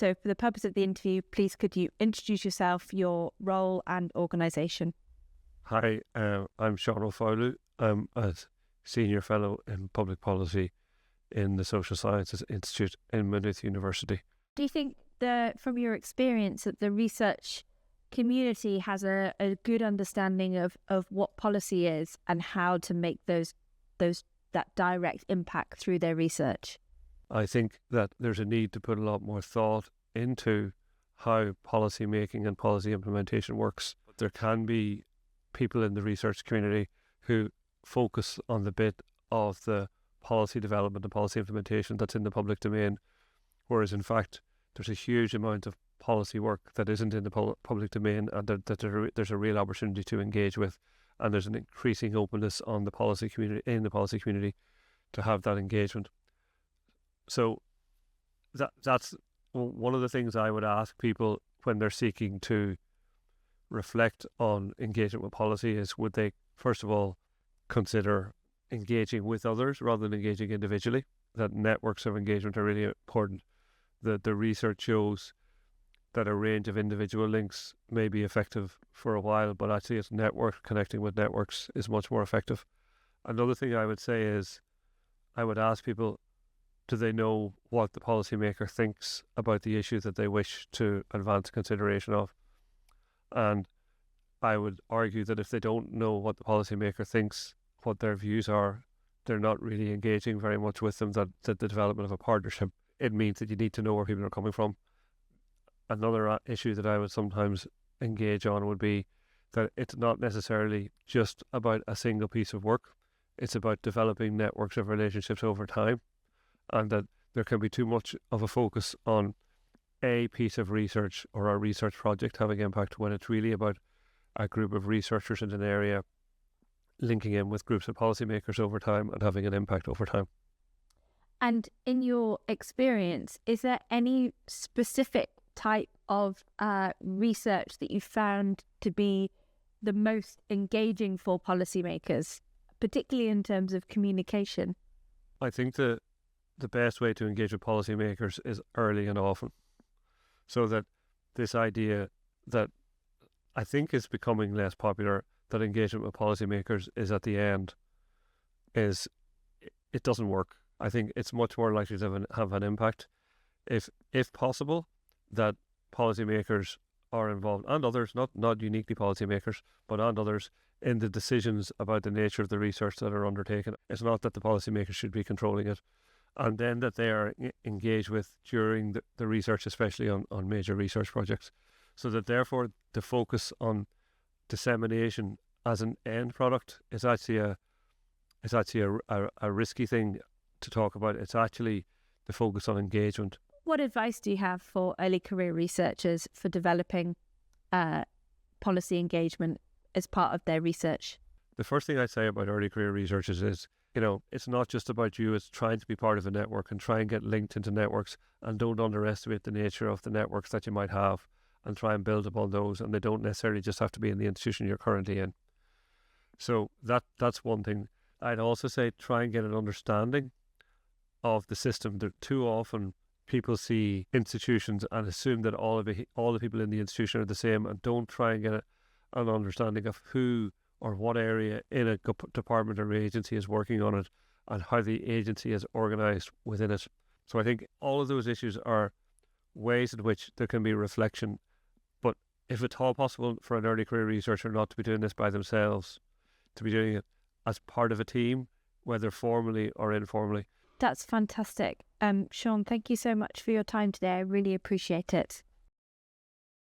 So for the purpose of the interview, please could you introduce yourself, your role and organisation? Hi, I'm Seán Ó Foghlú. I'm a Senior Fellow in Public Policy in the Social Sciences Institute in Maynooth University. Do you think from your experience that the research community has a good understanding of what policy is and how to make that direct impact through their research? I think that there's a need to put a lot more thought into how policy making and policy implementation works. There can be people in the research community who focus on the bit of the policy development and policy implementation that's in the public domain, whereas in fact there's a huge amount of policy work that isn't in the public domain, and that there's a real opportunity to engage with, and there's an increasing openness on the policy community to have that engagement. So that's one of the things I would ask people when they're seeking to reflect on engagement with policy is, would they first of all consider engaging with others rather than engaging individually? That networks of engagement are really important. The research shows that a range of individual links may be effective for a while, but actually it's connecting with networks is much more effective. Another thing I would say is, I would ask people, do they know what the policymaker thinks about the issue that they wish to advance consideration of? And I would argue that if they don't know what the policymaker thinks, what their views are, they're not really engaging very much with them, that the development of a partnership, it means that you need to know where people are coming from. Another issue that I would sometimes engage on would be that it's not necessarily just about a single piece of work. It's about developing networks of relationships over time, and that there can be too much of a focus on a piece of research or a research project having impact, when it's really about a group of researchers in an area linking in with groups of policymakers over time and having an impact over time. And in your experience, is there any specific type of research that you found to be the most engaging for policymakers, particularly in terms of communication? I think the best way to engage with policymakers is early and often. So that this idea that I think is becoming less popular, that engagement with policymakers is at the end, it doesn't work. I think it's much more likely to have an impact if possible, that policymakers are involved, and others, not uniquely policymakers, but and others, in the decisions about the nature of the research that are undertaken. It's not that the policymakers should be controlling it, and then that they are engaged with during the research, especially on major research projects, so that therefore the focus on dissemination as an end product is actually a risky thing to talk about. It's actually the focus on engagement. What advice do you have for early career researchers for developing policy engagement as part of their research? The first thing I'd say about early career researchers is, it's not just about you. It's trying to be part of a network and try and get linked into networks, and don't underestimate the nature of the networks that you might have, and try and build upon those. And they don't necessarily just have to be in the institution you're currently in. So that's one thing. I'd also say try and get an understanding of the system. That too often people see institutions and assume that all the people in the institution are the same, and don't try and get an understanding of who or what area in a department or agency is working on it, and how the agency is organised within it. So I think all of those issues are ways in which there can be reflection. But if it's all possible for an early career researcher not to be doing this by themselves, to be doing it as part of a team, whether formally or informally. That's fantastic. Seán, thank you so much for your time today. I really appreciate it.